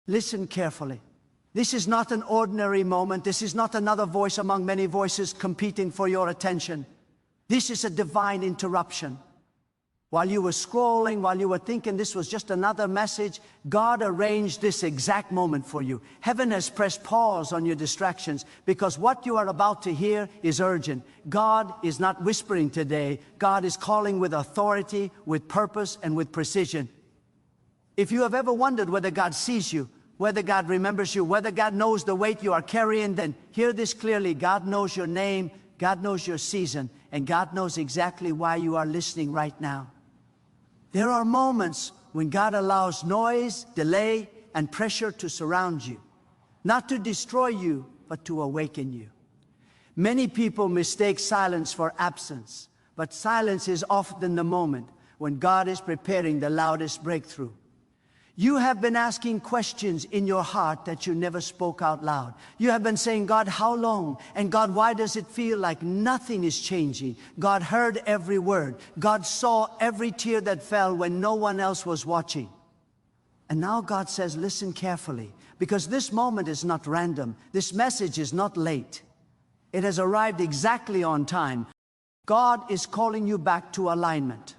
Listen carefully. This is not an ordinary moment. This is not another voice among many voices competing for your attention. This is a divine interruption. While you were scrolling, while you were thinking this was just another message, God arranged this exact moment for you. Heaven has pressed pause on your distractions because what you are about to hear is urgent. God is not whispering today. God is calling with authority, with purpose, and with precision. If you have ever wondered whether God sees you, whether God remembers you, whether God knows the weight you are carrying, then hear this clearly. God knows your name, God knows your season, and God knows exactly why you are listening right now. There are moments when God allows noise, delay, and pressure to surround you, not to destroy you, but to awaken you. Many people mistake silence for absence, but silence is often the moment when God is preparing the loudest breakthrough. You have been asking questions in your heart that you never spoke out loud. You have been saying, God, how long? And God, why does it feel like nothing is changing? God heard every word. God saw every tear that fell when no one else was watching. And now God says, listen carefully, because this moment is not random. This message is not late. It has arrived exactly on time. God is calling you back to alignment,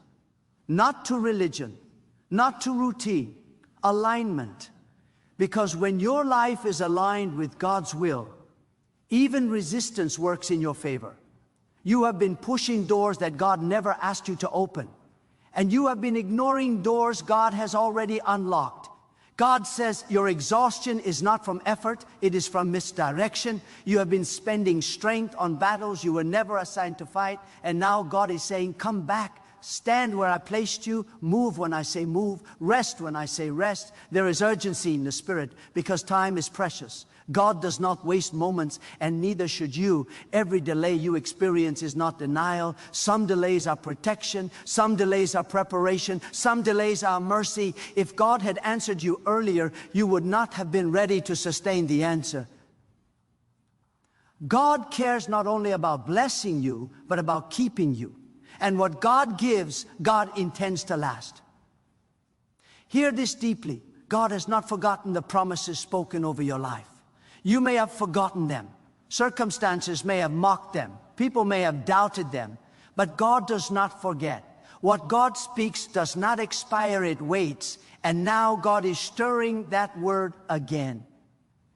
not to religion, not to routine. Alignment. Because when your life is aligned with God's will, even resistance works in your favor. You have been pushing doors that God never asked you to open. And you have been ignoring doors God has already unlocked. God says your exhaustion is not from effort, it is from misdirection. You have been spending strength on battles you were never assigned to fight. And now God is saying, come back. Stand where I placed you, move when I say move, rest when I say rest. There is urgency in the Spirit because time is precious. God does not waste moments, and neither should you. Every delay you experience is not denial. Some delays are protection, some delays are preparation, some delays are mercy. If God had answered you earlier, you would not have been ready to sustain the answer. God cares not only about blessing you, but about keeping you. And what God gives, God intends to last. Hear this deeply. God has not forgotten the promises spoken over your life. You may have forgotten them. Circumstances may have mocked them. People may have doubted them. But God does not forget. What God speaks does not expire, it waits. And now God is stirring that word again.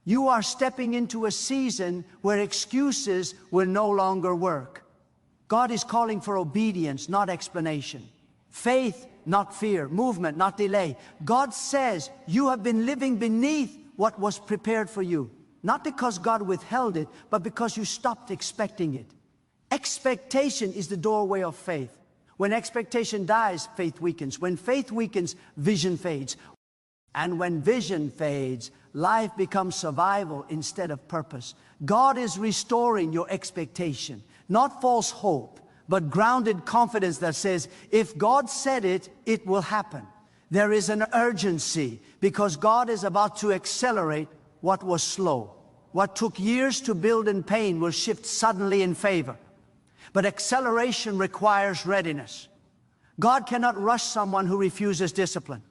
You are stepping into a season where excuses will no longer work. God is calling for obedience, not explanation. Faith, not fear. Movement, not delay. God says you have been living beneath what was prepared for you. Not because God withheld it, but because you stopped expecting it. Expectation is the doorway of faith. When expectation dies, faith weakens. When faith weakens, vision fades. And when vision fades, life becomes survival instead of purpose. God is restoring your expectation. Not false hope, but grounded confidence that says, if God said it, it will happen. There is an urgency because God is about to accelerate what was slow. What took years to build in pain will shift suddenly in favor. But acceleration requires readiness. God cannot rush someone who refuses discipline.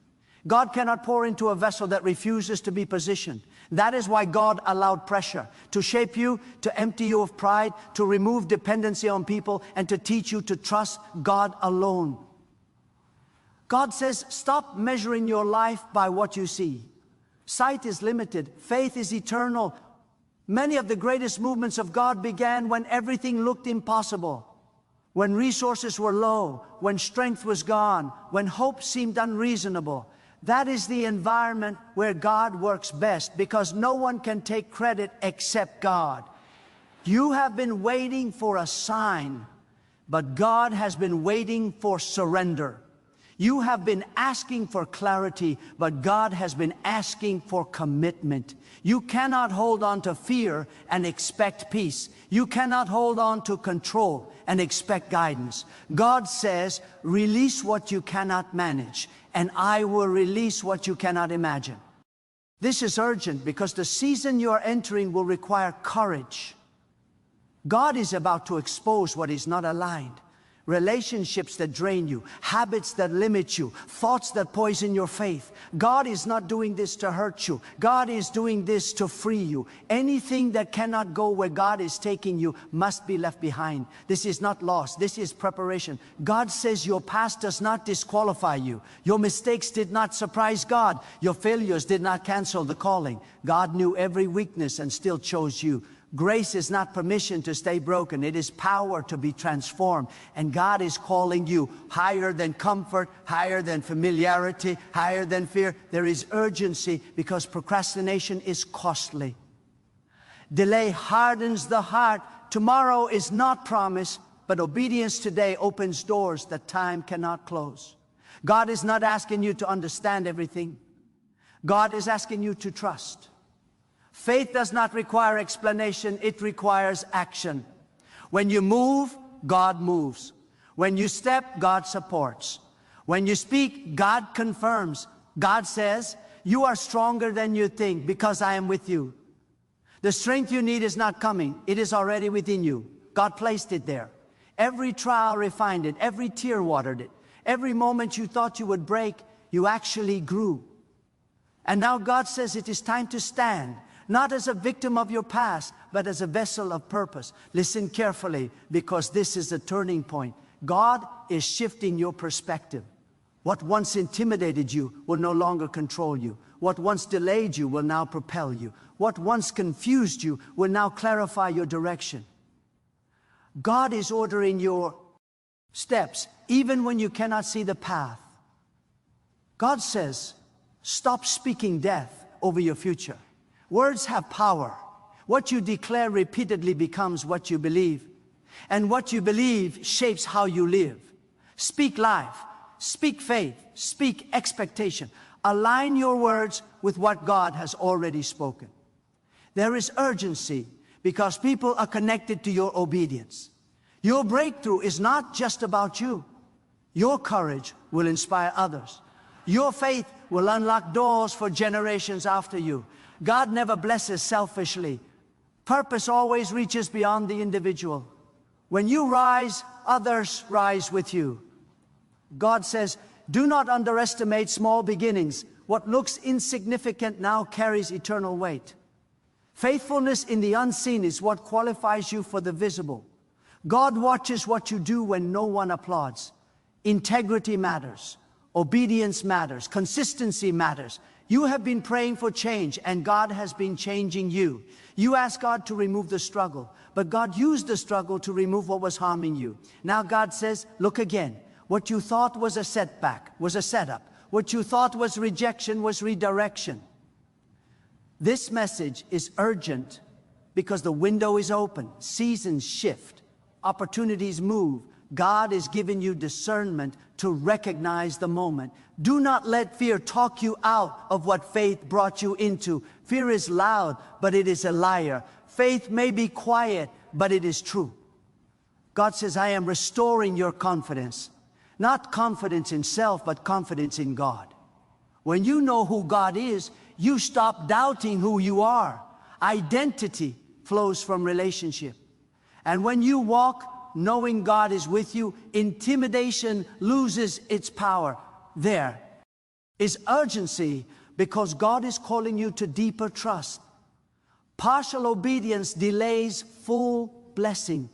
God cannot pour into a vessel that refuses to be positioned. That is why God allowed pressure to shape you, to empty you of pride, to remove dependency on people, and to teach you to trust God alone. God says, stop measuring your life by what you see. Sight is limited. Faith is eternal. Many of the greatest movements of God began when everything looked impossible. When resources were low, when strength was gone, when hope seemed unreasonable. That is the environment where God works best, because no one can take credit except God. You have been waiting for a sign, but God has been waiting for surrender. You have been asking for clarity, but God has been asking for commitment. You cannot hold on to fear and expect peace. You cannot hold on to control and expect guidance. God says, release what you cannot manage, and I will release what you cannot imagine. This is urgent because the season you are entering will require courage. God is about to expose what is not aligned. relationships that drain you, habits that limit you, thoughts that poison your faith. God is not doing this to hurt you. God is doing this to free you. Anything that cannot go where God is taking you must be left behind. This is not loss. This is preparation. God says your past does not disqualify you. Your mistakes did not surprise God. Your failures did not cancel the calling. God knew every weakness and still chose you. Grace is not permission to stay broken. It is power to be transformed. And God is calling you higher than comfort, higher than familiarity, higher than fear. There is urgency because procrastination is costly. Delay hardens the heart. Tomorrow is not promised, but obedience today opens doors that time cannot close. God is not asking you to understand everything. God is asking you to trust. Faith does not require explanation, it requires action. When you move, God moves. When you step, God supports. When you speak, God confirms. God says, you are stronger than you think because I am with you. The strength you need is not coming, it is already within you. God placed it there. Every trial refined it, every tear watered it. Every moment you thought you would break, you actually grew. And now God says it is time to stand. Not as a victim of your past, but as a vessel of purpose. Listen carefully, because this is a turning point. God is shifting your perspective. What once intimidated you will no longer control you. What once delayed you will now propel you. What once confused you will now clarify your direction. God is ordering your steps, even when you cannot see the path. God says, stop speaking death over your future. Words have power. What you declare repeatedly becomes what you believe. And what you believe shapes how you live. Speak life. Speak faith. Speak expectation. Align your words with what God has already spoken. There is urgency because people are connected to your obedience. Your breakthrough is not just about you. Your courage will inspire others. Your faith will unlock doors for generations after you. God never blesses selfishly. Purpose always reaches beyond the individual. When you rise, others rise with you. God says, do not underestimate small beginnings. What looks insignificant now carries eternal weight. Faithfulness in the unseen is what qualifies you for the visible. God watches what you do when no one applauds. Integrity matters. Obedience matters. Consistency matters. You have been praying for change, and God has been changing you. You asked God to remove the struggle, but God used the struggle to remove what was harming you. Now God says, look again. What you thought was a setback was a setup. What you thought was rejection was redirection. This message is urgent because the window is open. Seasons shift. Opportunities move. God is giving you discernment to recognize the moment. Do not let fear talk you out of what faith brought you into. Fear is loud, but it is a liar. Faith may be quiet, but it is true. God says, I am restoring your confidence. Not confidence in self, but confidence in God. When you know who God is, you stop doubting who you are. Identity flows from relationship. And when you walk knowing God is with you, intimidation loses its power. There is urgency because God is calling you to deeper trust. Partial obedience delays full blessing.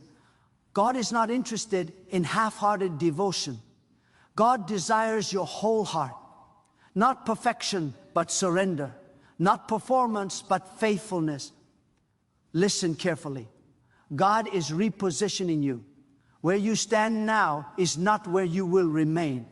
God is not interested in half-hearted devotion. God desires your whole heart. Not perfection, but surrender. Not performance, but faithfulness. Listen carefully. God is repositioning you. Where you stand now is not where you will remain.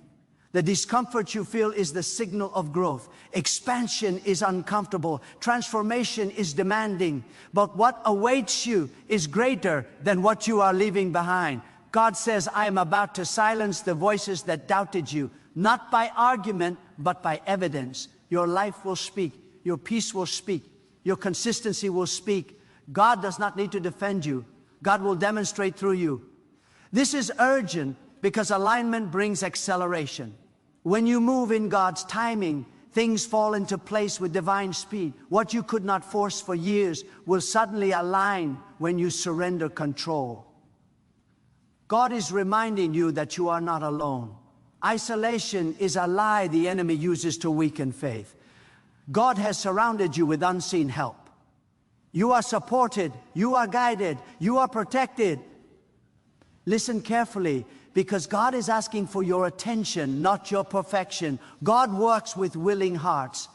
The discomfort you feel is the signal of growth. Expansion is uncomfortable. Transformation is demanding. But what awaits you is greater than what you are leaving behind. God says, I am about to silence the voices that doubted you, not by argument, but by evidence. Your life will speak. Your peace will speak. Your consistency will speak. God does not need to defend you. God will demonstrate through you. This is urgent because alignment brings acceleration. When you move in God's timing, things fall into place with divine speed. What you could not force for years will suddenly align when you surrender control. God is reminding you that you are not alone. Isolation is a lie the enemy uses to weaken faith. God has surrounded you with unseen help. You are supported, you are guided, you are protected. Listen carefully, because God is asking for your attention, not your perfection. God works with willing hearts.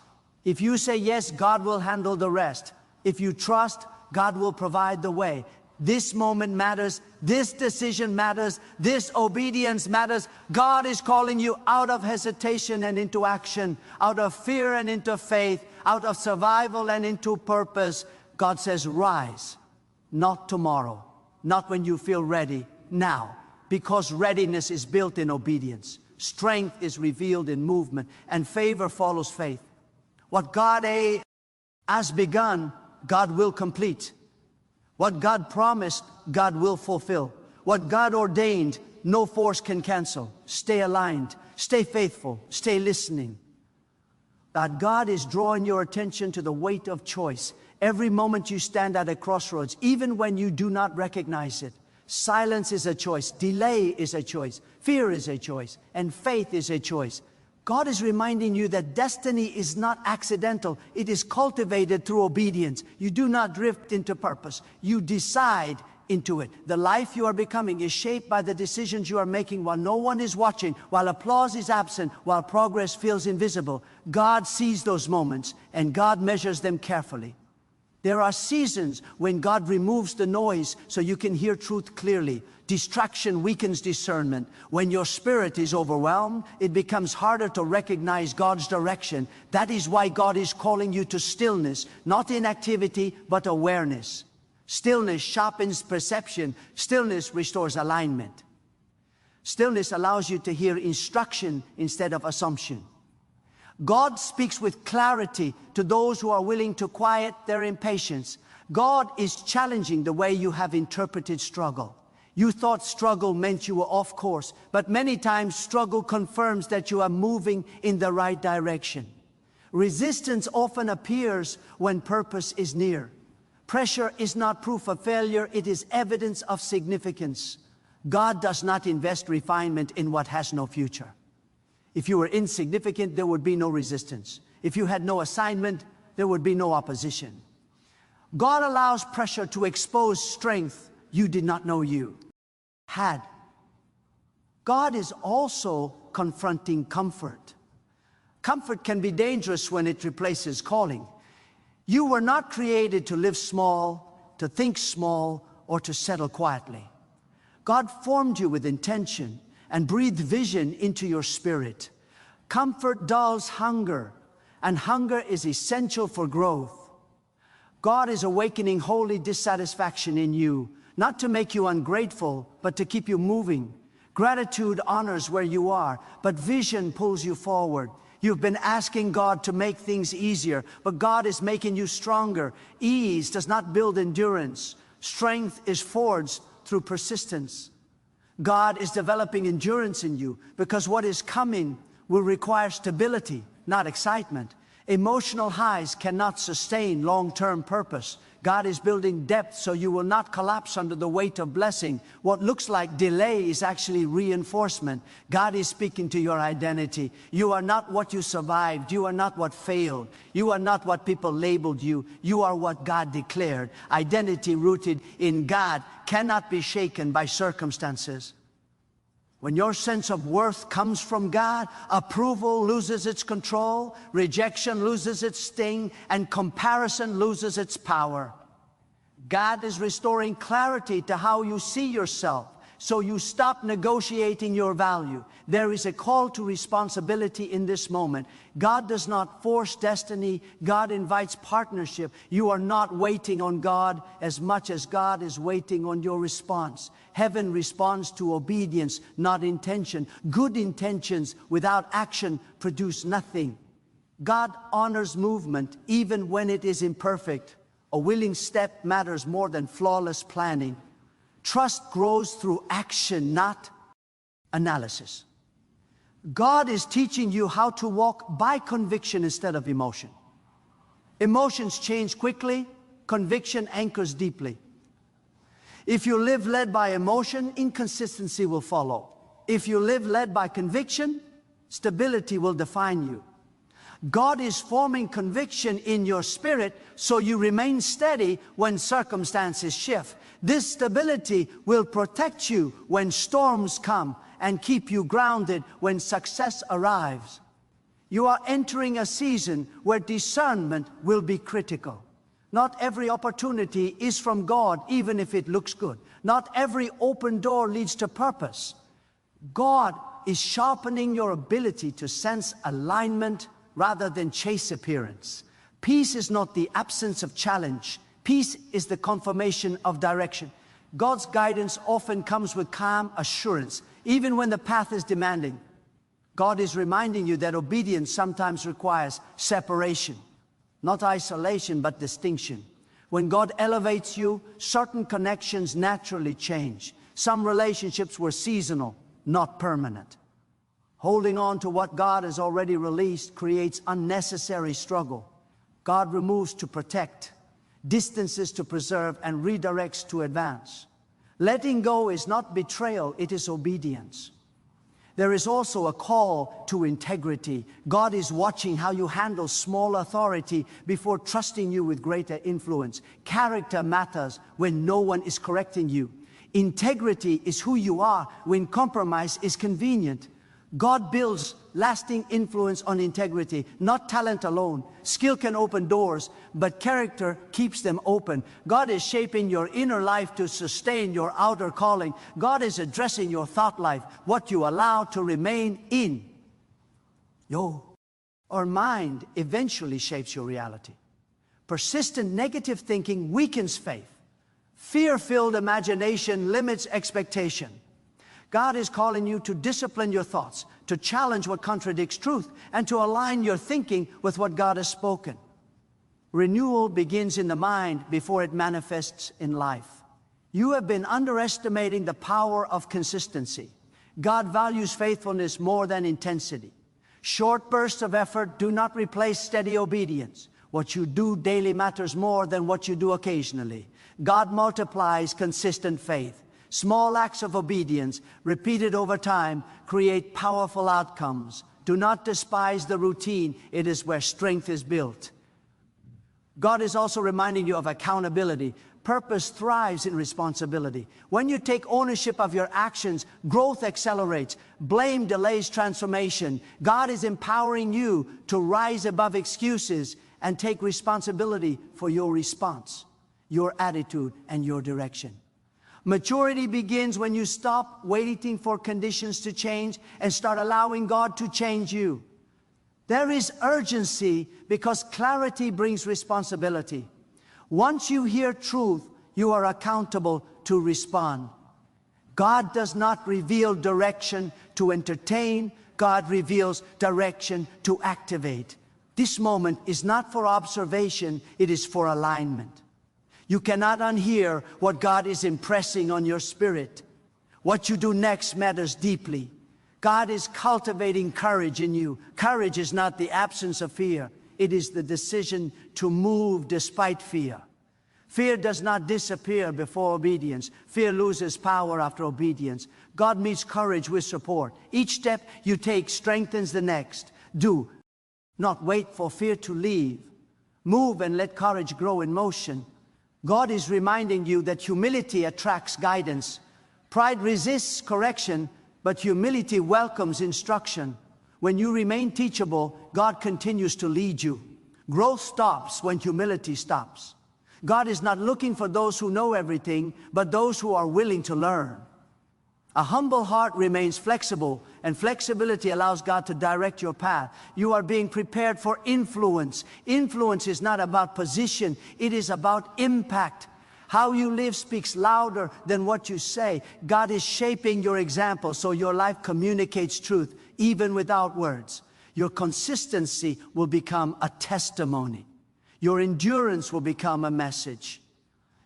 If you say yes, God will handle the rest. If you trust, God will provide the way. This moment matters, this decision matters, this obedience matters. God is calling you out of hesitation and into action, out of fear and into faith, out of survival and into purpose. God says, rise, not tomorrow, not when you feel ready, now, because readiness is built in obedience. Strength is revealed in movement, and favor follows faith. What God has begun, God will complete. What God promised, God will fulfill. What God ordained, no force can cancel. Stay aligned, stay faithful, stay listening. That God is drawing your attention to the weight of choice. Every moment you stand at a crossroads, even when you do not recognize it. Silence is a choice, delay is a choice, fear is a choice, and faith is a choice. God is reminding you that destiny is not accidental. It is cultivated through obedience. You do not drift into purpose. You decide into it. The life you are becoming is shaped by the decisions you are making while no one is watching, while applause is absent, while progress feels invisible. God sees those moments, and God measures them carefully. There are seasons when God removes the noise so you can hear truth clearly. Distraction weakens discernment. When your spirit is overwhelmed, it becomes harder to recognize God's direction. That is why God is calling you to stillness, not inactivity, but awareness. Stillness sharpens perception. Stillness restores alignment. Stillness allows you to hear instruction instead of assumption. God speaks with clarity to those who are willing to quiet their impatience. God is challenging the way you have interpreted struggle. You thought struggle meant you were off course, but many times struggle confirms that you are moving in the right direction. Resistance often appears when purpose is near. Pressure is not proof of failure, it is evidence of significance. God does not invest refinement in what has no future. If you were insignificant, there would be no resistance. If you had no assignment, there would be no opposition. God allows pressure to expose strength you did not know you had. God is also confronting comfort. Comfort can be dangerous when it replaces calling. You were not created to live small, to think small, or to settle quietly. God formed you with intention and breathe vision into your spirit. Comfort dulls hunger, and hunger is essential for growth. God is awakening holy dissatisfaction in you, not to make you ungrateful, but to keep you moving. Gratitude honors where you are, but vision pulls you forward. You've been asking God to make things easier, but God is making you stronger. Ease does not build endurance. Strength is forged through persistence. God is developing endurance in you because what is coming will require stability, not excitement. Emotional highs cannot sustain long-term purpose. God is building depth so you will not collapse under the weight of blessing. What looks like delay is actually reinforcement. God is speaking to your identity. You are not what you survived. You are not what failed. You are not what people labeled you. You are what God declared. Identity rooted in God cannot be shaken by circumstances. When your sense of worth comes from God, approval loses its control, rejection loses its sting, and comparison loses its power. God is restoring clarity to how you see yourself, so you stop negotiating your value. There is a call to responsibility in this moment. God does not force destiny. God invites partnership. You are not waiting on God as much as God is waiting on your response. Heaven responds to obedience, not intention. Good intentions without action produce nothing. God honors movement even when it is imperfect. A willing step matters more than flawless planning. Trust grows through action, not analysis. God is teaching you how to walk by conviction instead of emotion. Emotions change quickly, conviction anchors deeply. If you live led by emotion, inconsistency will follow. If you live led by conviction, stability will define you. God is forming conviction in your spirit so you remain steady when circumstances shift. This stability will protect you when storms come and keep you grounded when success arrives. You are entering a season where discernment will be critical. Not every opportunity is from God, even if it looks good. Not every open door leads to purpose. God is sharpening your ability to sense alignment rather than chase appearance. Peace is not the absence of challenge. Peace is the confirmation of direction. God's guidance often comes with calm assurance, even when the path is demanding. God is reminding you that obedience sometimes requires separation. Not isolation, but distinction. When God elevates you, certain connections naturally change. Some relationships were seasonal, not permanent. Holding on to what God has already released creates unnecessary struggle. God removes to protect, distances to preserve, and redirects to advance. Letting go is not betrayal, it is obedience. There is also a call to integrity. God is watching how you handle small authority before trusting you with greater influence. Character matters when no one is correcting you. Integrity is who you are when compromise is convenient. God builds lasting influence on integrity, not talent alone. Skill can open doors, but character keeps them open. God is shaping your inner life to sustain your outer calling. God is addressing your thought life, what you allow to remain in your mind eventually shapes your reality. Persistent negative thinking weakens faith. Fear-filled imagination limits expectation. God is calling you to discipline your thoughts, to challenge what contradicts truth, and to align your thinking with what God has spoken. Renewal begins in the mind before it manifests in life. You have been underestimating the power of consistency. God values faithfulness more than intensity. Short bursts of effort do not replace steady obedience. What you do daily matters more than what you do occasionally. God multiplies consistent faith. Small acts of obedience, repeated over time, create powerful outcomes. Do not despise the routine. It is where strength is built. God is also reminding you of accountability. Purpose thrives in responsibility. When you take ownership of your actions, growth accelerates. Blame delays transformation. God is empowering you to rise above excuses and take responsibility for your response, your attitude, and your direction. Maturity begins when you stop waiting for conditions to change and start allowing God to change you. There is urgency because clarity brings responsibility. Once you hear truth, you are accountable to respond. God does not reveal direction to entertain. God reveals direction to activate. This moment is not for observation, it is for alignment. You cannot unhear what God is impressing on your spirit. What you do next matters deeply. God is cultivating courage in you. Courage is not the absence of fear. It is the decision to move despite fear. Fear does not disappear before obedience. Fear loses power after obedience. God meets courage with support. Each step you take strengthens the next. Do not wait for fear to leave. Move and let courage grow in motion. God is reminding you that humility attracts guidance. Pride resists correction, but humility welcomes instruction. When you remain teachable, God continues to lead you. Growth stops when humility stops. God is not looking for those who know everything, but those who are willing to learn. A humble heart remains flexible, and flexibility allows God to direct your path. You are being prepared for influence. Influence is not about position, it is about impact. How you live speaks louder than what you say. God is shaping your example so your life communicates truth, even without words. Your consistency will become a testimony. Your endurance will become a message.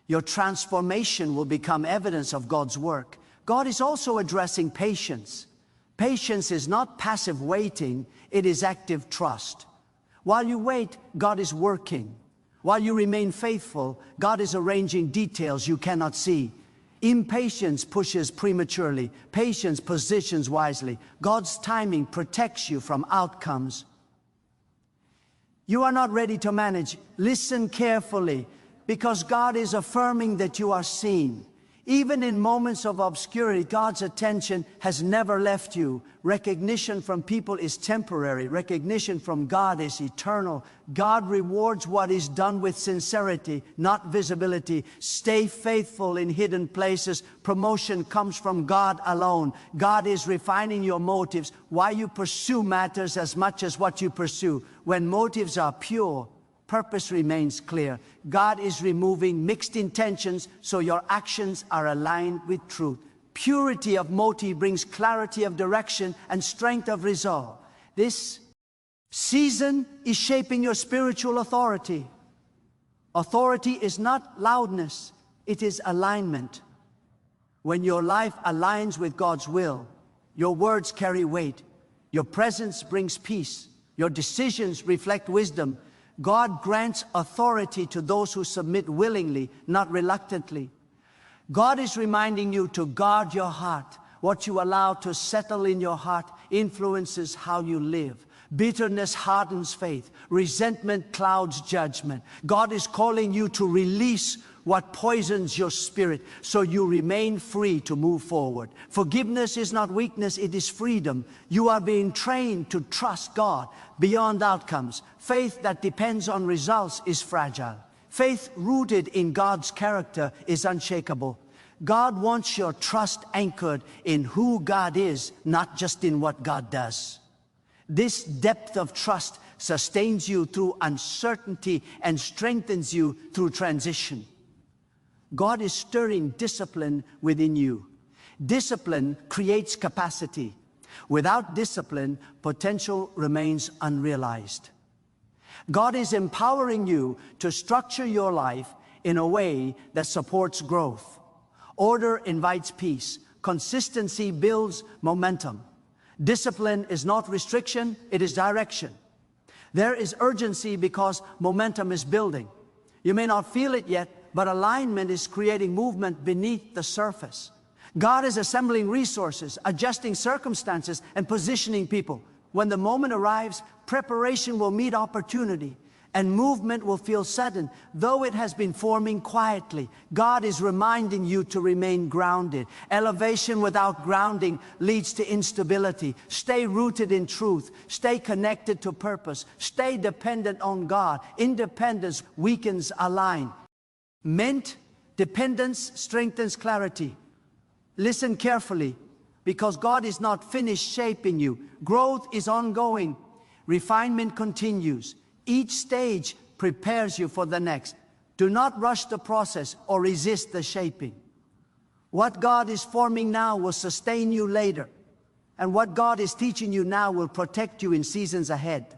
Your transformation will become evidence of God's work. God is also addressing patience. Patience is not passive waiting, it is active trust. While you wait, God is working. While you remain faithful, God is arranging details you cannot see. Impatience pushes prematurely. Patience positions wisely. God's timing protects you from outcomes. You are not ready to manage. Listen carefully, because God is affirming that you are seen. Even in moments of obscurity, God's attention has never left you. Recognition from people is temporary. Recognition from God is eternal. God rewards what is done with sincerity, not visibility. Stay faithful in hidden places. Promotion comes from God alone. God is refining your motives. Why you pursue matters as much as what you pursue. When motives are pure, purpose remains clear. God is removing mixed intentions so your actions are aligned with truth. Purity of motive brings clarity of direction and strength of resolve. This season is shaping your spiritual authority. Authority is not loudness, it is alignment. When your life aligns with God's will, your words carry weight. Your presence brings peace. Your decisions reflect wisdom. God grants authority to those who submit willingly, not reluctantly. God is reminding you to guard your heart. What you allow to settle in your heart influences how you live. Bitterness hardens faith. Resentment clouds judgment. God is calling you to release what poisons your spirit so you remain free to move forward. Forgiveness is not weakness, it is freedom. You are being trained to trust God beyond outcomes. Faith that depends on results is fragile. Faith rooted in God's character is unshakable. God wants your trust anchored in who God is, not just in what God does. This depth of trust sustains you through uncertainty and strengthens you through transition. God is stirring discipline within you. Discipline creates capacity. Without discipline, potential remains unrealized. God is empowering you to structure your life in a way that supports growth. Order invites peace. Consistency builds momentum. Discipline is not restriction, it is direction. There is urgency because momentum is building. You may not feel it yet, but alignment is creating movement beneath the surface. God is assembling resources, adjusting circumstances, and positioning people. When the moment arrives, preparation will meet opportunity, and movement will feel sudden, though it has been forming quietly. God is reminding you to remain grounded. Elevation without grounding leads to instability. Stay rooted in truth. Stay connected to purpose. Stay dependent on God. Independence weakens alignment. Dependence strengthens clarity. Listen carefully, because God is not finished shaping you. Growth is ongoing. Refinement continues. Each stage prepares you for the next. Do not rush the process or resist the shaping. What God is forming now will sustain you later. And what God is teaching you now will protect you in seasons ahead.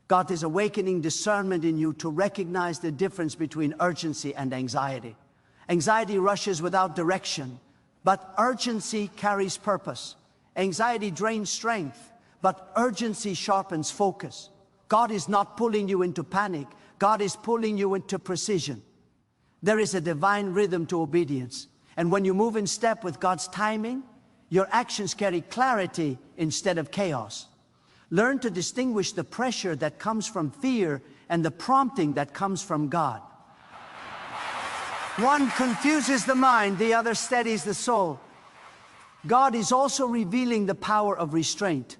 God is awakening discernment in you to recognize the difference between urgency and anxiety. Anxiety rushes without direction, but urgency carries purpose. Anxiety drains strength, but urgency sharpens focus. God is not pulling you into panic. God is pulling you into precision. There is a divine rhythm to obedience. And when you move in step with God's timing, your actions carry clarity instead of chaos. Learn to distinguish the pressure that comes from fear and the prompting that comes from God. One confuses the mind, the other steadies the soul. God is also revealing the power of restraint.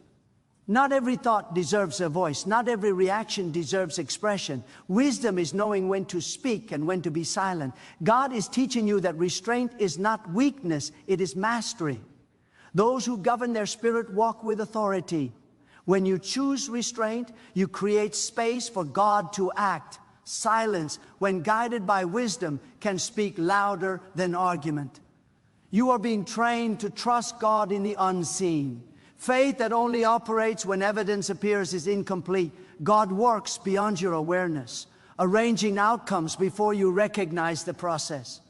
Not every thought deserves a voice. Not every reaction deserves expression. Wisdom is knowing when to speak and when to be silent. God is teaching you that restraint is not weakness, it is mastery. Those who govern their spirit walk with authority. When you choose restraint, you create space for God to act. Silence, when guided by wisdom, can speak louder than argument. You are being trained to trust God in the unseen. Faith that only operates when evidence appears is incomplete. God works beyond your awareness, arranging outcomes before you recognize the process.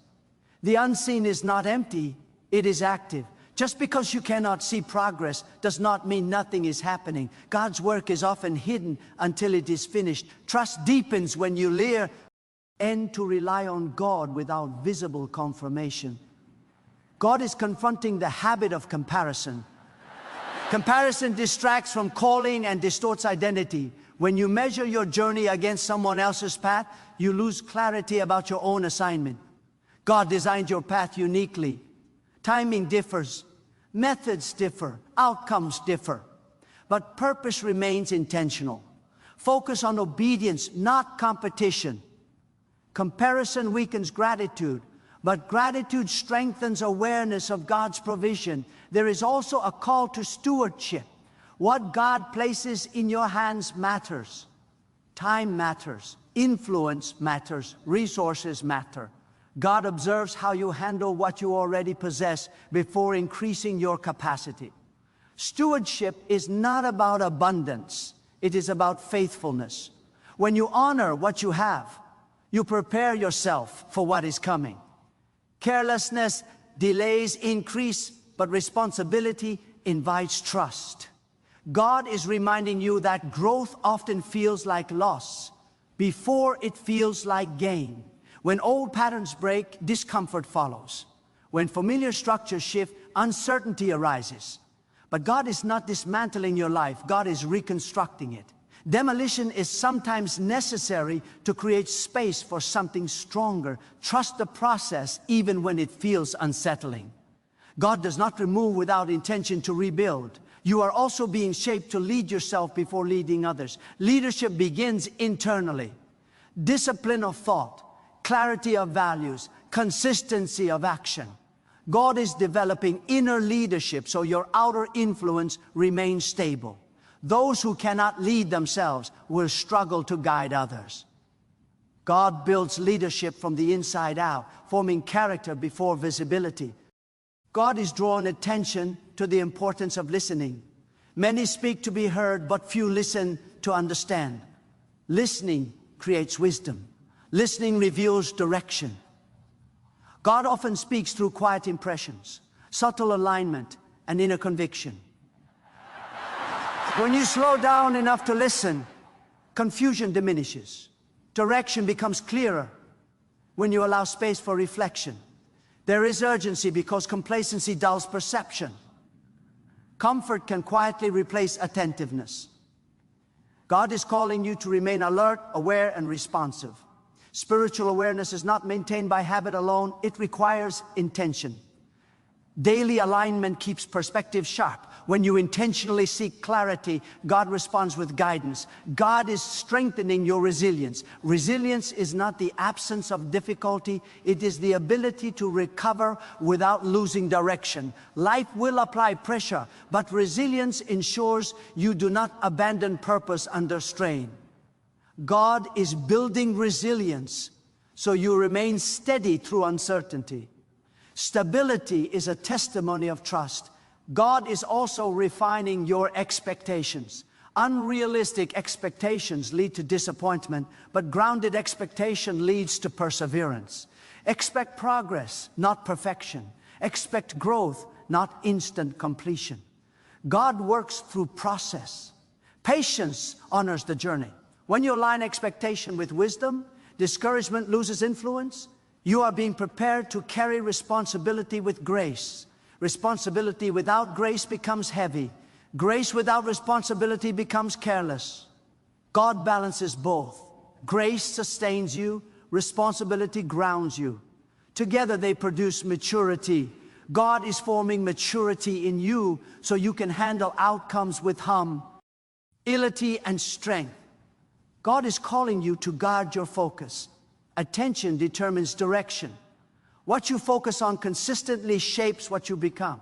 The unseen is not empty, it is active. Just because you cannot see progress does not mean nothing is happening. God's work is often hidden until it is finished. Trust deepens when you learn to rely on God without visible confirmation. God is confronting the habit of comparison. Comparison distracts from calling and distorts identity. When you measure your journey against someone else's path, you lose clarity about your own assignment. God designed your path uniquely. Timing differs, methods differ, outcomes differ, but purpose remains intentional. Focus on obedience, not competition. Comparison weakens gratitude, but gratitude strengthens awareness of God's provision. There is also a call to stewardship. What God places in your hands matters. Time matters. Influence matters. Resources matter. God observes how you handle what you already possess before increasing your capacity. Stewardship is not about abundance. It is about faithfulness. When you honor what you have, you prepare yourself for what is coming. Carelessness delays increase, but responsibility invites trust. God is reminding you that growth often feels like loss before it feels like gain. When old patterns break, discomfort follows. When familiar structures shift, uncertainty arises. But God is not dismantling your life, God is reconstructing it. Demolition is sometimes necessary to create space for something stronger. Trust the process even when it feels unsettling. God does not remove without intention to rebuild. You are also being shaped to lead yourself before leading others. Leadership begins internally. Discipline of thought, clarity of values, consistency of action. God is developing inner leadership so your outer influence remains stable. Those who cannot lead themselves will struggle to guide others. God builds leadership from the inside out, forming character before visibility. God is drawing attention to the importance of listening. Many speak to be heard, but few listen to understand. Listening creates wisdom. Listening reveals direction. God often speaks through quiet impressions, subtle alignment, and inner conviction. When you slow down enough to listen, confusion diminishes. Direction becomes clearer when you allow space for reflection. There is urgency because complacency dulls perception. Comfort can quietly replace attentiveness. God is calling you to remain alert, aware, and responsive. Spiritual awareness is not maintained by habit alone. It requires intention. Daily alignment keeps perspective sharp. When you intentionally seek clarity, God responds with guidance. God is strengthening your resilience. Resilience is not the absence of difficulty. It is the ability to recover without losing direction. Life will apply pressure, but resilience ensures you do not abandon purpose under strain. God is building resilience so you remain steady through uncertainty. Stability is a testimony of trust. God is also refining your expectations. Unrealistic expectations lead to disappointment, but grounded expectation leads to perseverance. Expect progress, not perfection. Expect growth, not instant completion. God works through process. Patience honors the journey. When you align expectation with wisdom, discouragement loses influence. You are being prepared to carry responsibility with grace. Responsibility without grace becomes heavy. Grace without responsibility becomes careless. God balances both. Grace sustains you. Responsibility grounds you. Together they produce maturity. God is forming maturity in you so you can handle outcomes with humility and strength. God is calling you to guard your focus. Attention determines direction. What you focus on consistently shapes what you become.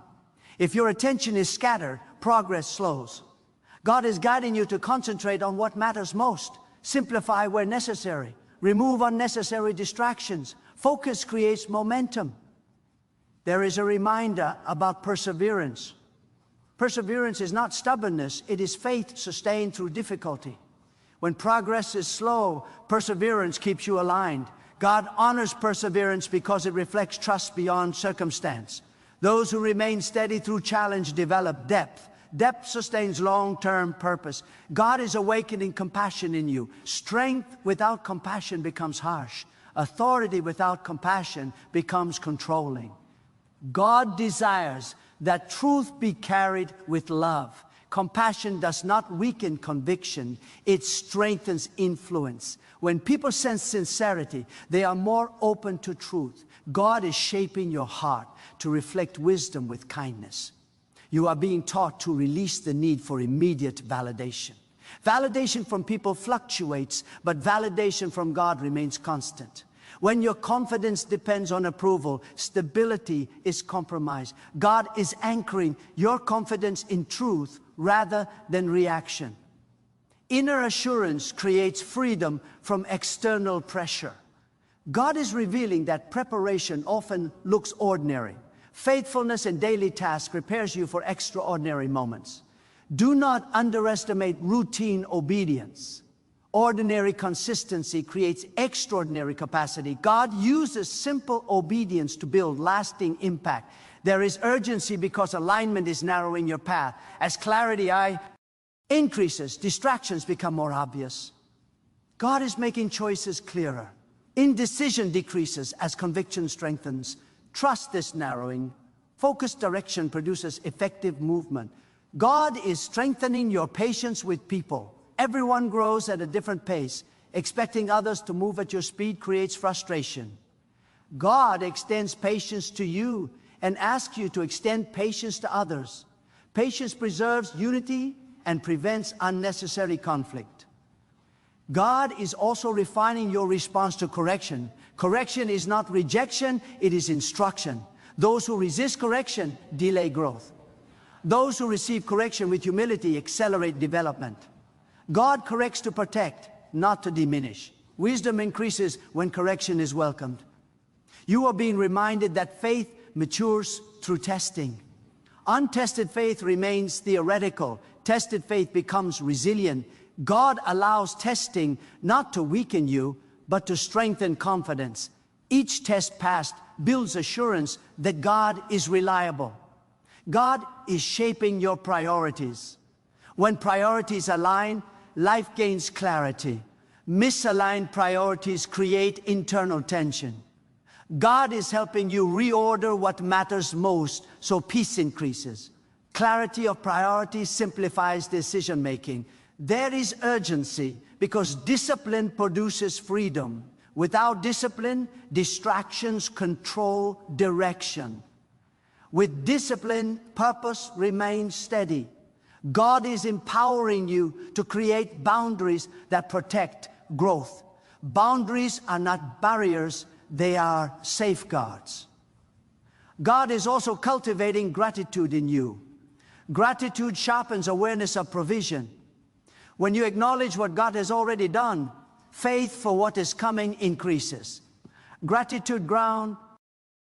If your attention is scattered, progress slows. God is guiding you to concentrate on what matters most. Simplify where necessary. Remove unnecessary distractions. Focus creates momentum. There is a reminder about perseverance. Perseverance is not stubbornness, it is faith sustained through difficulty. When progress is slow, perseverance keeps you aligned. God honors perseverance because it reflects trust beyond circumstance. Those who remain steady through challenge develop depth. Depth sustains long-term purpose. God is awakening compassion in you. Strength without compassion becomes harsh. Authority without compassion becomes controlling. God desires that truth be carried with love. Compassion does not weaken conviction, it strengthens influence. When people sense sincerity, they are more open to truth. God is shaping your heart to reflect wisdom with kindness. You are being taught to release the need for immediate validation. Validation from people fluctuates, but validation from God remains constant. When your confidence depends on approval, stability is compromised. God is anchoring your confidence in truth rather than reaction. Inner assurance creates freedom from external pressure. God is revealing that preparation often looks ordinary. Faithfulness in daily tasks prepares you for extraordinary moments. Do not underestimate routine obedience. Ordinary consistency creates extraordinary capacity. God uses simple obedience to build lasting impact. There is urgency because alignment is narrowing your path. As clarity increases, distractions become more obvious. God is making choices clearer. Indecision decreases as conviction strengthens. Trust is narrowing. Focused direction produces effective movement. God is strengthening your patience with people. Everyone grows at a different pace. Expecting others to move at your speed creates frustration. God extends patience to you and asks you to extend patience to others. Patience preserves unity and prevents unnecessary conflict. God is also refining your response to correction. Correction is not rejection, it is instruction. Those who resist correction delay growth. Those who receive correction with humility accelerate development. God corrects to protect, not to diminish. Wisdom increases when correction is welcomed. You are being reminded that faith matures through testing. Untested faith remains theoretical. Tested faith becomes resilient. God allows testing not to weaken you, but to strengthen confidence. Each test passed builds assurance that God is reliable. God is shaping your priorities. When priorities align, life gains clarity. Misaligned priorities create internal tension. God is helping you reorder what matters most so peace increases. Clarity of priorities simplifies decision-making. There is urgency because discipline produces freedom. Without discipline, distractions control direction. With discipline, purpose remains steady. God is empowering you to create boundaries that protect growth. Boundaries are not barriers, they are safeguards. God is also cultivating gratitude in you. Gratitude sharpens awareness of provision. When you acknowledge what God has already done, faith for what is coming increases. Gratitude grounds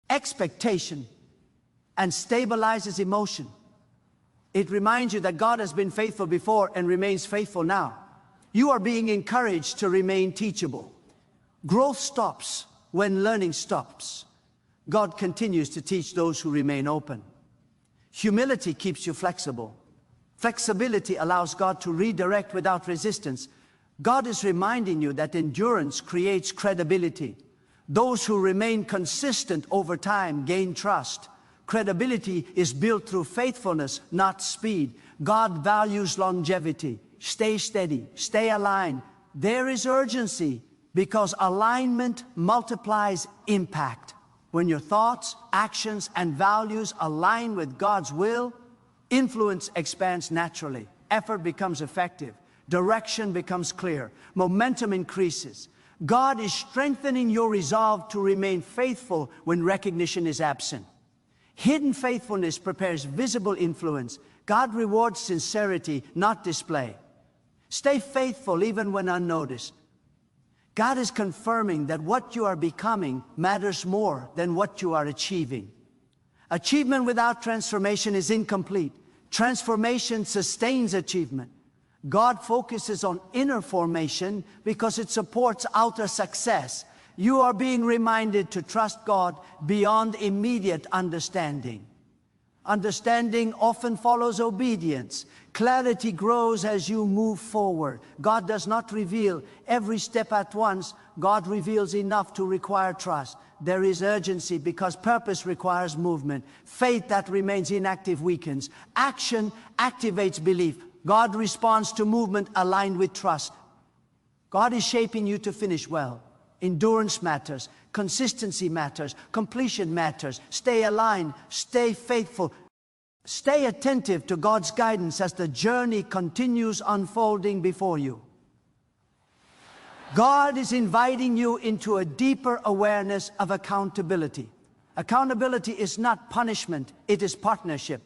expectation and stabilizes emotion. It reminds you that God has been faithful before and remains faithful now. You are being encouraged to remain teachable. Growth stops when learning stops. God continues to teach those who remain open. Humility keeps you flexible. Flexibility allows God to redirect without resistance. God is reminding you that endurance creates credibility. Those who remain consistent over time gain trust. Credibility is built through faithfulness, not speed. God values longevity. Stay steady, stay aligned. There is urgency because alignment multiplies impact. When your thoughts, actions, and values align with God's will, influence expands naturally. Effort becomes effective. Direction becomes clear. Momentum increases. God is strengthening your resolve to remain faithful when recognition is absent. Hidden faithfulness prepares visible influence. God rewards sincerity, not display. Stay faithful even when unnoticed. God is confirming that what you are becoming matters more than what you are achieving. Achievement without transformation is incomplete. Transformation sustains achievement. God focuses on inner formation because it supports outer success. You are being reminded to trust God beyond immediate understanding. Understanding often follows obedience. Clarity grows as you move forward. God does not reveal every step at once. God reveals enough to require trust. There is urgency because purpose requires movement. Faith that remains inactive weakens. Action activates belief. God responds to movement aligned with trust. God is shaping you to finish well. Endurance matters. Consistency matters. Completion matters. Stay aligned. Stay faithful. Stay attentive to God's guidance as the journey continues unfolding before you. God is inviting you into a deeper awareness of accountability. Accountability is not punishment, it is partnership.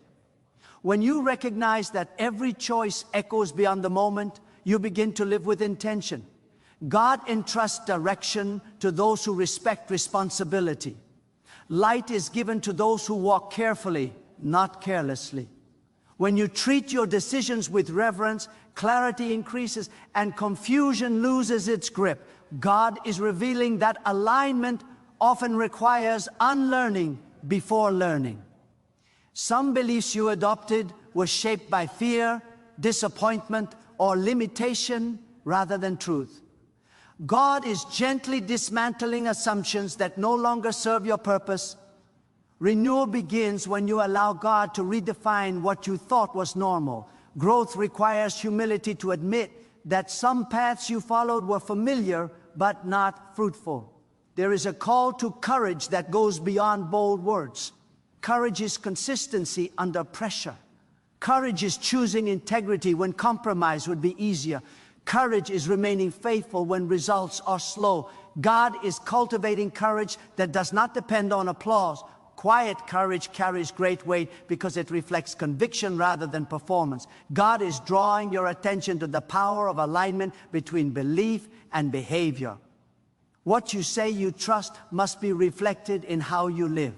When you recognize that every choice echoes beyond the moment, you begin to live with intention. God entrusts direction to those who respect responsibility. Light is given to those who walk carefully, not carelessly. When you treat your decisions with reverence, clarity increases and confusion loses its grip. God is revealing that alignment often requires unlearning before learning. Some beliefs you adopted were shaped by fear, disappointment, or limitation rather than truth. God is gently dismantling assumptions that no longer serve your purpose. Renewal begins when you allow God to redefine what you thought was normal. Growth requires humility to admit that some paths you followed were familiar but not fruitful. There is a call to courage that goes beyond bold words. Courage is consistency under pressure. Courage is choosing integrity when compromise would be easier. Courage is remaining faithful when results are slow. God is cultivating courage that does not depend on applause. Quiet courage carries great weight because it reflects conviction rather than performance. God is drawing your attention to the power of alignment between belief and behavior. What you say you trust must be reflected in how you live.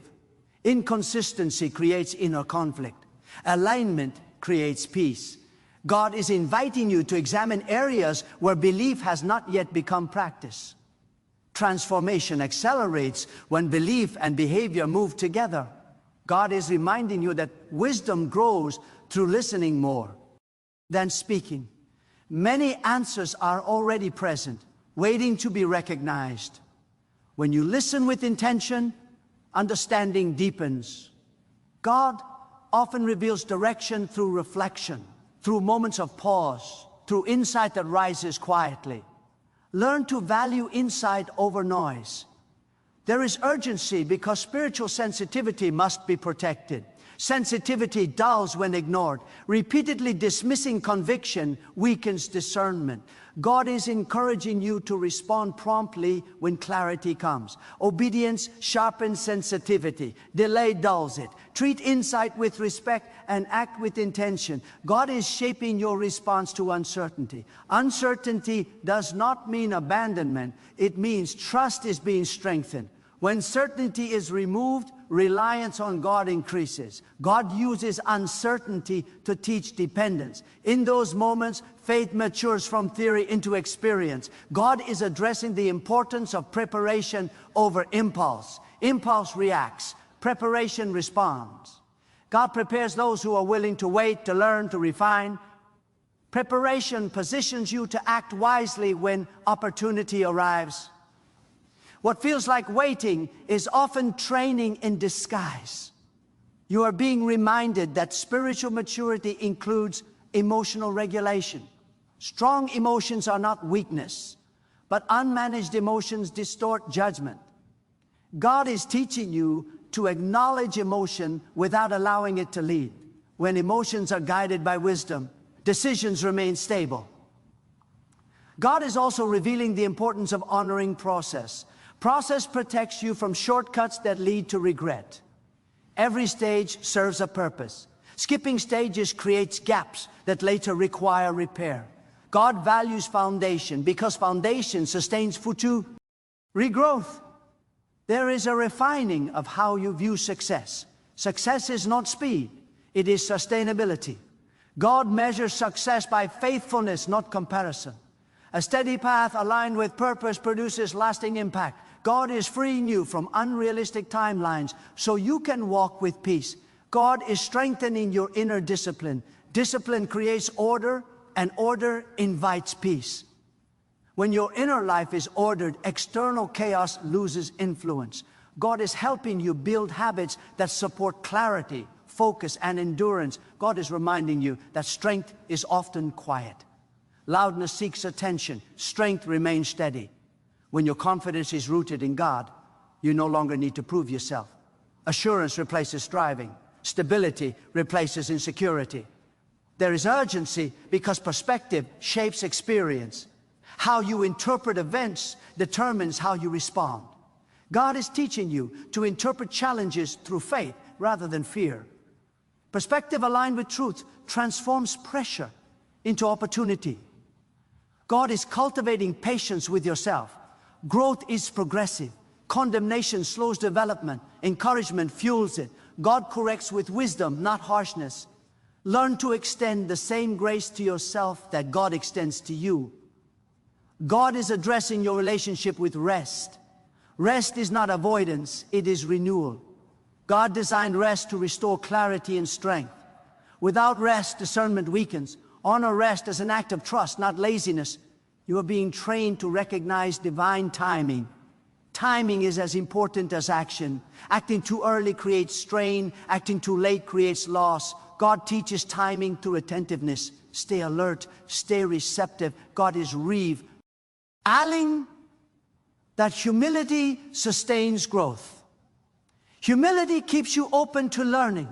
Inconsistency creates inner conflict. Alignment creates peace. God is inviting you to examine areas where belief has not yet become practice. Transformation accelerates when belief and behavior move together. God is reminding you that wisdom grows through listening more than speaking. Many answers are already present, waiting to be recognized. When you listen with intention, understanding deepens. God often reveals direction through reflection, through moments of pause, through insight that rises quietly. Learn to value insight over noise. There is urgency because spiritual sensitivity must be protected. Sensitivity dulls when ignored. Repeatedly dismissing conviction weakens discernment. God is encouraging you to respond promptly when clarity comes. Obedience sharpens sensitivity. Delay dulls it. Treat insight with respect and act with intention. God is shaping your response to uncertainty. Uncertainty does not mean abandonment. It means trust is being strengthened. When certainty is removed, reliance on God increases. God uses uncertainty to teach dependence. In those moments, faith matures from theory into experience. God is addressing the importance of preparation over impulse. Impulse reacts. Preparation responds. God prepares those who are willing to wait, to learn, to refine. Preparation positions you to act wisely when opportunity arrives. What feels like waiting is often training in disguise. You are being reminded that spiritual maturity includes emotional regulation. Strong emotions are not weakness, but unmanaged emotions distort judgment. God is teaching you to acknowledge emotion without allowing it to lead. When emotions are guided by wisdom, decisions remain stable. God is also revealing the importance of honoring process. Process protects you from shortcuts that lead to regret. Every stage serves a purpose. Skipping stages creates gaps that later require repair. God values foundation because foundation sustains future regrowth. There is a refining of how you view success. Success is not speed, it is sustainability. God measures success by faithfulness, not comparison. A steady path aligned with purpose produces lasting impact. God is freeing you from unrealistic timelines so you can walk with peace. God is strengthening your inner discipline. Discipline creates order, and order invites peace. When your inner life is ordered, external chaos loses influence. God is helping you build habits that support clarity, focus, and endurance. God is reminding you that strength is often quiet. Loudness seeks attention. Strength remains steady. When your confidence is rooted in God, you no longer need to prove yourself. Assurance replaces striving. Stability replaces insecurity. There is urgency because perspective shapes experience. How you interpret events determines how you respond. God is teaching you to interpret challenges through faith rather than fear. Perspective aligned with truth transforms pressure into opportunity. God is cultivating patience with yourself. Growth is progressive. Condemnation slows development. Encouragement fuels it. God corrects with wisdom, not harshness. Learn to extend the same grace to yourself that God extends to you. God is addressing your relationship with rest. Rest is not avoidance, it is renewal. God designed rest to restore clarity and strength. Without rest, discernment weakens. Honor rest as an act of trust, not laziness. You are being trained to recognize divine timing. Timing is as important as action. Acting too early creates strain. Acting too late creates loss. God teaches timing through attentiveness. Stay alert, stay receptive. God is revealing that humility sustains growth. Humility keeps you open to learning.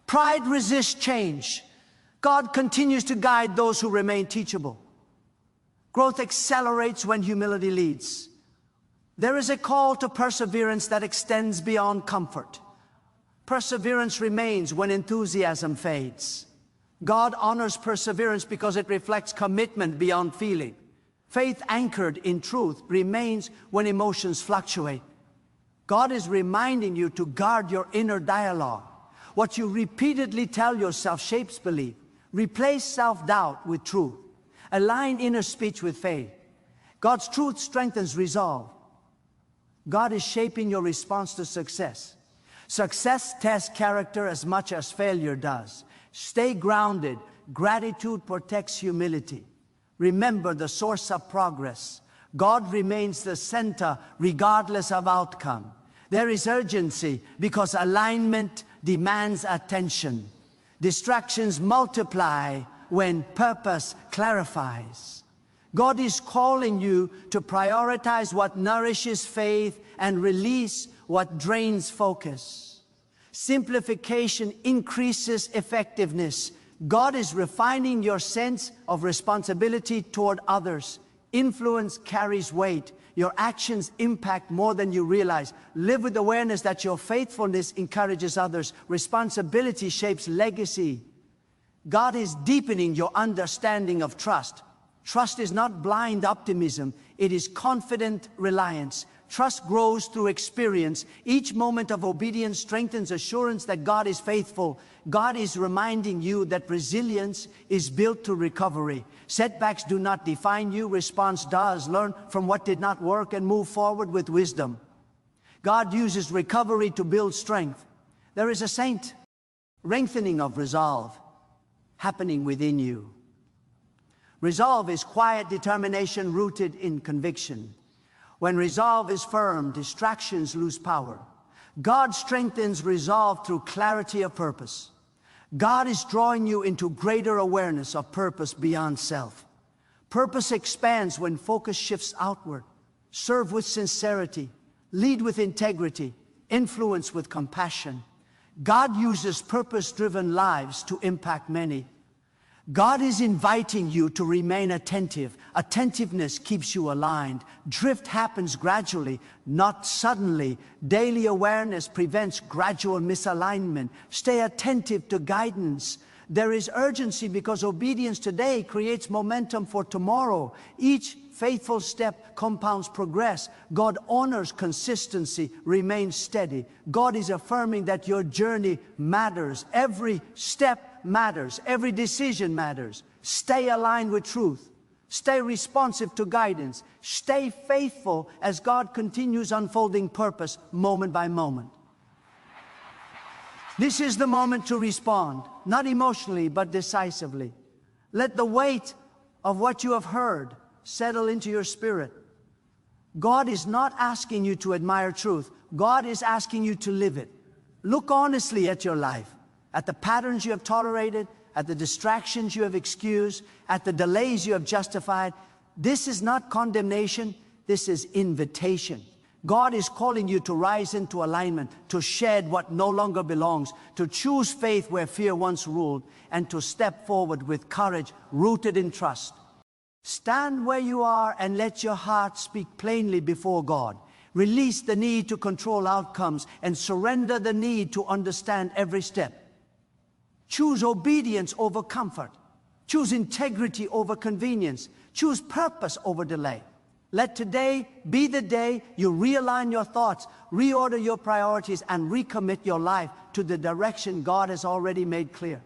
Pride resists change. God continues to guide those who remain teachable. Growth accelerates when humility leads. There is a call to perseverance that extends beyond comfort. Perseverance remains when enthusiasm fades. God honors perseverance because it reflects commitment beyond feeling. Faith anchored in truth remains when emotions fluctuate. God is reminding you to guard your inner dialogue. What you repeatedly tell yourself shapes belief. Replace self-doubt with truth. Align inner speech with faith. God's truth strengthens resolve. God is shaping your response to success. Success tests character as much as failure does. Stay grounded. Gratitude protects humility. Remember the source of progress. God remains the center regardless of outcome. There is urgency because alignment demands attention. Distractions multiply when purpose clarifies. God is calling you to prioritize what nourishes faith and release what drains focus. Simplification increases effectiveness. God is refining your sense of responsibility toward others. Influence carries weight. Your actions impact more than you realize. Live with awareness that your faithfulness encourages others. Responsibility shapes legacy. God is deepening your understanding of trust. Trust is not blind optimism, it is confident reliance. Trust grows through experience. Each moment of obedience strengthens assurance that God is faithful. God is reminding you that resilience is built through recovery. Setbacks do not define you, response does. Learn from what did not work and move forward with wisdom. God uses recovery to build strength. There is a strengthening of resolve happening within you. Resolve is quiet determination rooted in conviction. When resolve is firm, distractions lose power. God strengthens resolve through clarity of purpose. God is drawing you into greater awareness of purpose beyond self. Purpose expands when focus shifts outward. Serve with sincerity, lead with integrity, influence with compassion. God uses purpose-driven lives to impact many. God is inviting you to remain attentive. Attentiveness keeps you aligned. Drift happens gradually, not suddenly. Daily awareness prevents gradual misalignment. Stay attentive to guidance. There is urgency because obedience today creates momentum for tomorrow. Each faithful step compounds progress. God honors consistency. Remain steady. God is affirming that your journey matters. Every step matters. Every decision matters. Stay aligned with truth. Stay responsive to guidance. Stay faithful as God continues unfolding purpose moment by moment. This is the moment to respond, not emotionally, but decisively. Let the weight of what you have heard settle into your spirit. God is not asking you to admire truth. God is asking you to live it. Look honestly at your life, at the patterns you have tolerated, at the distractions you have excused, at the delays you have justified. This is not condemnation, this is invitation. God is calling you to rise into alignment, to shed what no longer belongs, to choose faith where fear once ruled, and to step forward with courage rooted in trust. Stand where you are and let your heart speak plainly before God. Release the need to control outcomes and surrender the need to understand every step. Choose obedience over comfort. Choose integrity over convenience. Choose purpose over delay. Let today be the day you realign your thoughts, reorder your priorities, and recommit your life to the direction God has already made clear.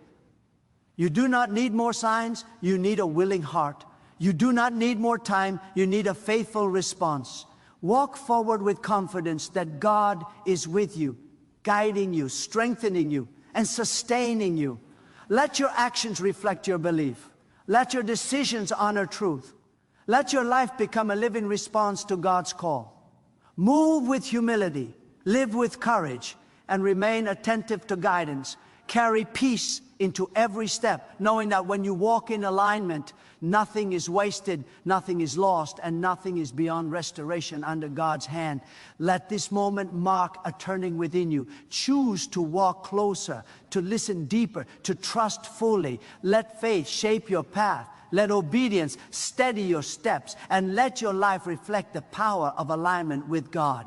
You do not need more signs, you need a willing heart. You do not need more time, you need a faithful response. Walk forward with confidence that God is with you, guiding you, strengthening you, and sustaining you. Let your actions reflect your belief. Let your decisions honor truth. Let your life become a living response to God's call. Move with humility, live with courage, and remain attentive to guidance. Carry peace into every step, knowing that when you walk in alignment, nothing is wasted, nothing is lost, and nothing is beyond restoration under God's hand. Let this moment mark a turning within you. Choose to walk closer, to listen deeper, to trust fully. Let faith shape your path. Let obedience steady your steps, and let your life reflect the power of alignment with God.